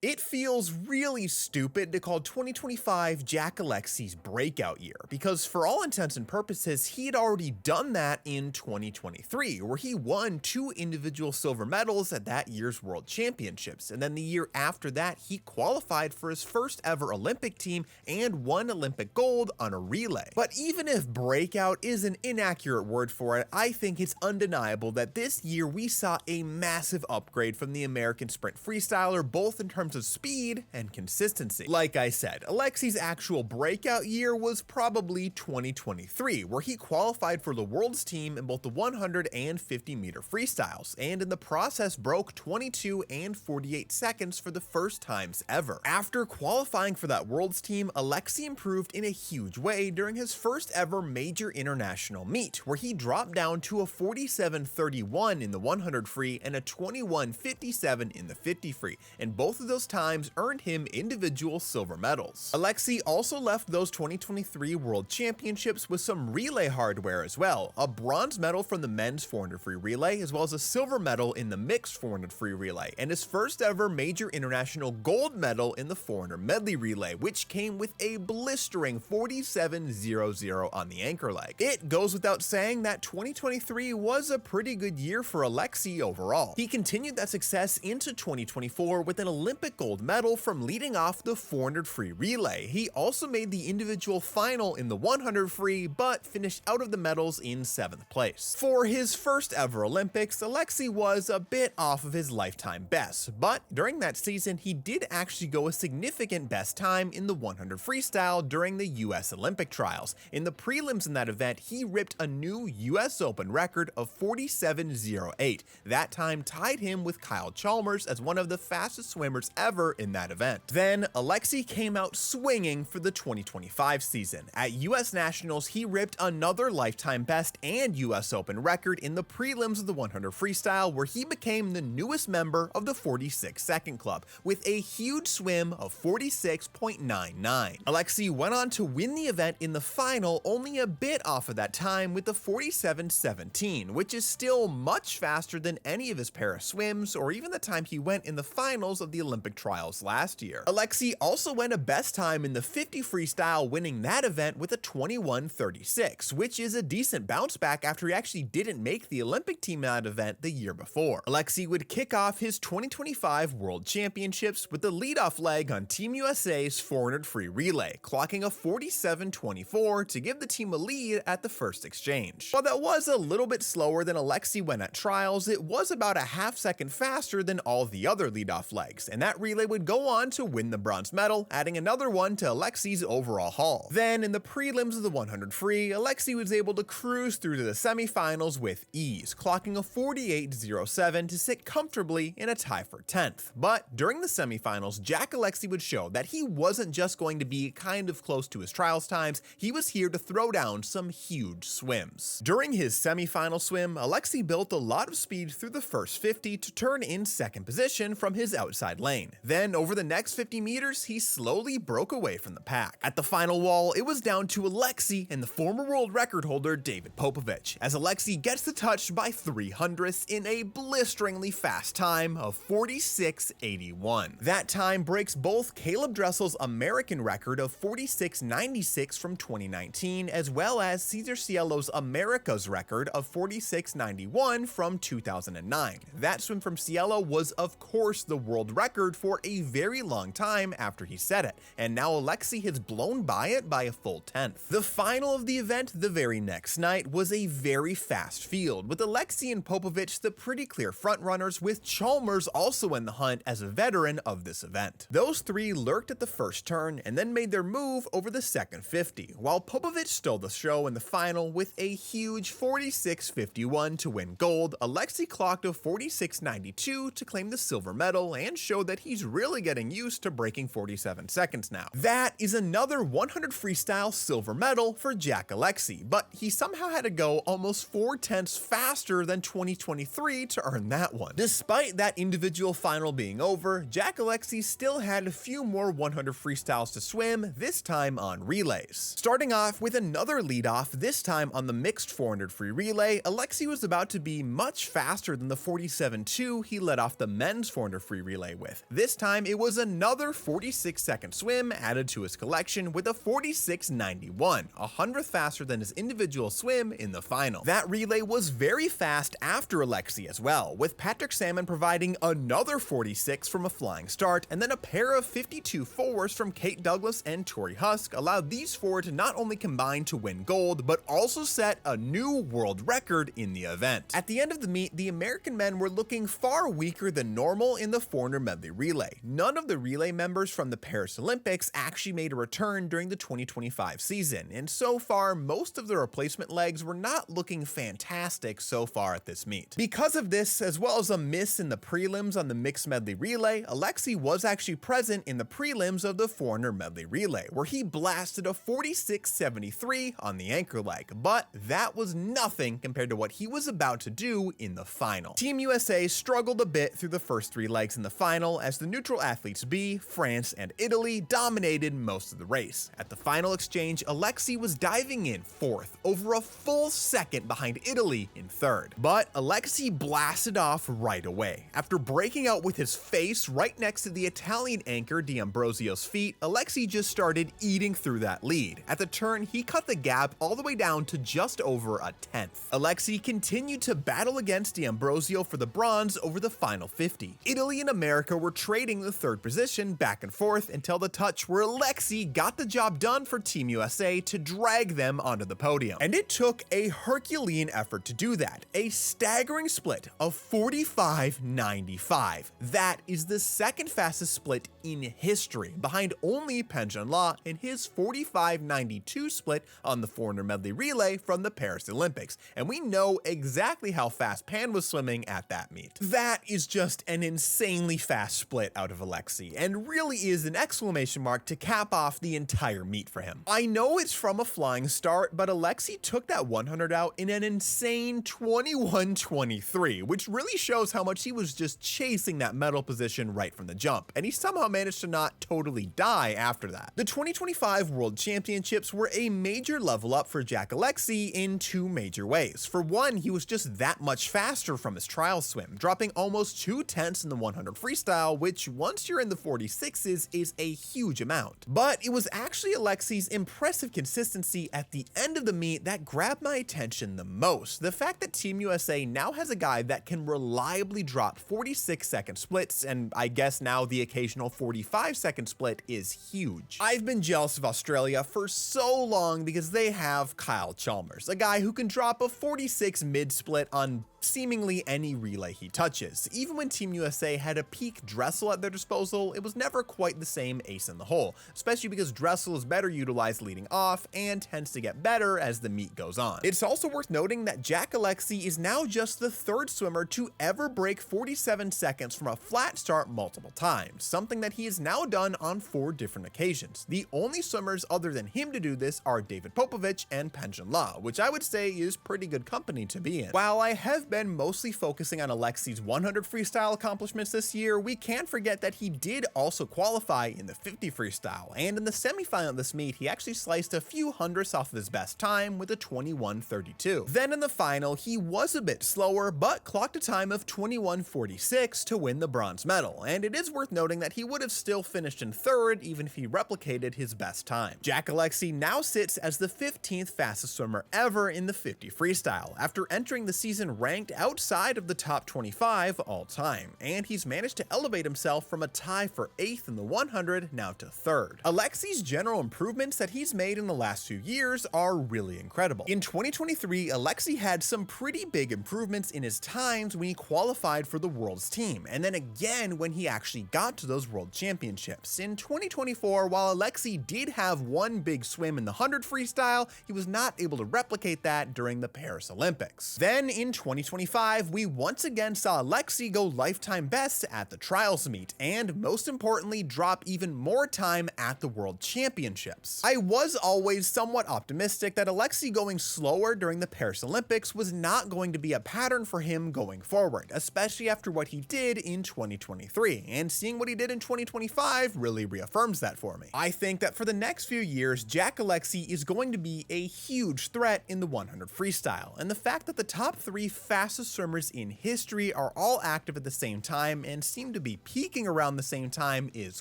It feels really stupid to call 2025 Jack Alexy's breakout year, because for all intents and purposes, he had already done that in 2023, where he won 2 individual silver medals at that year's World Championships, and then the year after that, he qualified for his first ever Olympic team and won Olympic gold on a relay. But even if breakout is an inaccurate word for it, I think it's undeniable that this year we saw a massive upgrade from the American sprint freestyler, both in terms of speed and consistency. Like I said, Alexy's actual breakout year was probably 2023, where he qualified for the world's team in both the 100 and 50 meter freestyles, and in the process broke 22 and 48 seconds for the first times ever. After qualifying for that world's team, Alexy improved in a huge way during his first ever major international meet, where he dropped down to a 47.31 in the 100 free and a 21.57 in the 50 free, and both of those times earned him individual silver medals. Alexy also left those 2023 World Championships with some relay hardware as well, a bronze medal from the men's 400 free relay, as well as a silver medal in the mixed 400 free relay, and his first ever major international gold medal in the 400 medley relay, which came with a blistering 47.00 on the anchor leg. It goes without saying that 2023 was a pretty good year for Alexy overall. He continued that success into 2024 with an Olympic gold medal from leading off the 400 free relay. He also made the individual final in the 100 free, but finished out of the medals in 7th place. For his first ever Olympics, Alexy was a bit off of his lifetime best, but during that season, he did actually go a significant best time in the 100 freestyle during the US Olympic trials. In the prelims in that event, he ripped a new US Open record of 47.08. That time tied him with Kyle Chalmers as one of the fastest swimmers ever in that event. Then Alexy came out swinging for the 2025 season. At US Nationals, he ripped another lifetime best and US Open record in the prelims of the 100 freestyle, where he became the newest member of the 46 second club with a huge swim of 46.99. Alexy went on to win the event in the final, only a bit off of that time with the 47.17, which is still much faster than any of his Paris swims or even the time he went in the finals of the Olympic trials last year. Alexy also went a best time in the 50 freestyle, winning that event with a 21.36, which is a decent bounce back after he actually didn't make the Olympic team in that event the year before. Alexy would kick off his 2025 World Championships with the leadoff leg on Team USA's 400 free relay, clocking a 47.24 to give the team a lead at the first exchange. While that was a little bit slower than Alexy went at trials, it was about a half second faster than all the other leadoff legs, and that relay would go on to win the bronze medal, adding another one to Alexy's overall haul. Then in the prelims of the 100 free, Alexy was able to cruise through to the semifinals with ease, clocking a 48.07 to sit comfortably in a tie for 10th. But during the semifinals, Jack Alexy would show that he wasn't just going to be kind of close to his trials times, he was here to throw down some huge swims. During his semifinal swim, Alexy built a lot of speed through the first 50 to turn in second position from his outside lane. Then over the next 50 meters, he slowly broke away from the pack. At the final wall, it was down to Alexy and the former world record holder David Popovich, as Alexy gets the touch by 300ths in a blisteringly fast time of 46.81. That time breaks both Caleb Dressel's American record of 46.96 from 2019, as well as Cesar Cielo's America's record of 46.91 from 2009. That swim from Cielo was of course the world record for a very long time after he set it, and now Alexy has blown by it by a full 10th. The final of the event the very next night was a very fast field, with Alexy and Popovich the pretty clear frontrunners, with Chalmers also in the hunt as a veteran of this event. Those three lurked at the first turn and then made their move over the second 50, while Popovich stole the show in the final with a huge 46.51 to win gold. Alexy clocked a 46.92 to claim the silver medal and showed that he's really getting used to breaking 47 seconds now. That is another 100 freestyle silver medal for Jack Alexy, but he somehow had to go almost 4/10 faster than 2023 to earn that one. Despite that individual final being over, Jack Alexy still had a few more 100 freestyles to swim, this time on relays. Starting off with another leadoff, this time on the mixed 400 free relay, Alexy was about to be much faster than the 47.2 he led off the men's 400 free relay with. This time it was another 46-second swim added to his collection with a 46.91, a hundredth faster than his individual swim in the final. That relay was very fast after Alexy as well, with Patrick Salmon providing another 46 from a flying start, and then a pair of 52.4s from Kate Douglas and Tori Husk allowed these four to not only combine to win gold, but also set a new world record in the event. At the end of the meet, the American men were looking far weaker than normal in the 400 medley relay. None of the relay members from the Paris Olympics actually made a return during the 2025 season, and so far, most of the replacement legs were not looking fantastic so far at this meet. Because of this, as well as a miss in the prelims on the mixed medley relay, Alexy was actually present in the prelims of the 400 medley relay, where he blasted a 46.73 on the anchor leg, but that was nothing compared to what he was about to do in the final. Team USA struggled a bit through the first three legs in the final, as the neutral athletes B, France, and Italy dominated most of the race. At the final exchange, Alexy was diving in fourth, over a full second behind Italy in third. But Alexy blasted off right away. After breaking out with his face right next to the Italian anchor D'Ambrosio's feet, Alexy just started eating through that lead. At the turn, he cut the gap all the way down to just over a tenth. Alexy continued to battle against D'Ambrosio for the bronze over the final 50. Italy and America were trading the third position back and forth until the touch where Alexy got the job done for Team USA to drag them onto the podium. And it took a Herculean effort to do that. A staggering split of 45.95. That is the second fastest split in history, behind only Pension Law in his 45.92 split on the 400 medley relay from the Paris Olympics. And we know exactly how fast Pan was swimming at that meet. That is just an insanely fast split out of Alexy, and really is an exclamation mark to cap off the entire meet for him. I know it's from a flying start, but Alexy took that 100 out in an insane 21.23, which really shows how much he was just chasing that medal position right from the jump, and he somehow managed to not totally die after that. The 2025 World Championships were a major level up for Jack Alexy in two major ways. For one, he was just that much faster from his trial swim, dropping almost 2/10 in the 100 freestyle, which once you're in the 46s is a huge amount. But it was actually Alexy's impressive consistency at the end of the meet that grabbed my attention the most. The fact that Team USA now has a guy that can reliably drop 46-second splits, and I guess now the occasional 45-second split, is huge. I've been jealous of Australia for so long because they have Kyle Chalmers, a guy who can drop a 46 mid-split on seemingly any relay he touches. Even when Team USA had a peak Dressel at their disposal, it was never quite the same ace in the hole, especially because Dressel is better utilized leading off and tends to get better as the meet goes on. It's also worth noting that Jack Alexy is now just the third swimmer to ever break 47 seconds from a flat start multiple times, something that he has now done on 4 different occasions. The only swimmers other than him to do this are David Popovich and Pension Law, which I would say is pretty good company to be in. While I have been mostly focusing on Alexy's 100 freestyle accomplishments this year, we can't forget that he did also qualify in the 50 freestyle, and in the semifinal of this meet, he actually sliced a few hundredths off of his best time with a 21.32. Then in the final, he was a bit slower, but clocked a time of 21.46 to win the bronze medal, and it is worth noting that he would have still finished in third even if he replicated his best time. Jack Alexy now sits as the 15th fastest swimmer ever in the 50 freestyle, after entering the season ranked outside of the top 25 all time, and he's managed to elevate himself from a tie for 8th in the 100 now to 3rd. Alexy's general improvements that he's made in the last few years are really incredible. In 2023, Alexy had some pretty big improvements in his times when he qualified for the world's team, and then again when he actually got to those world championships. In 2024, while Alexy did have one big swim in the 100 freestyle, he was not able to replicate that during the Paris Olympics. Then in 2025, we once again saw Alexy go lifetime best at the trials meet, and most importantly, drop even more time at the World Championships. I was always somewhat optimistic that Alexy going slower during the Paris Olympics was not going to be a pattern for him going forward, especially after what he did in 2023, and seeing what he did in 2025 really reaffirms that for me. I think that for the next few years, Jack Alexy is going to be a huge threat in the 100 freestyle, and the fact that the top 3 fastest swimmers in history are all active at the same time and seem to be peaking around the same time is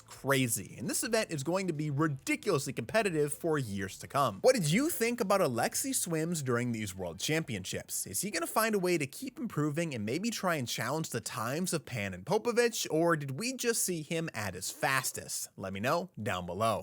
crazy, and this event is going to be ridiculously competitive for years to come. What did you think about Alexy's swims during these World Championships? Is he going to find a way to keep improving and maybe try and challenge the times of Pan and Popovich, or did we just see him at his fastest? Let me know down below.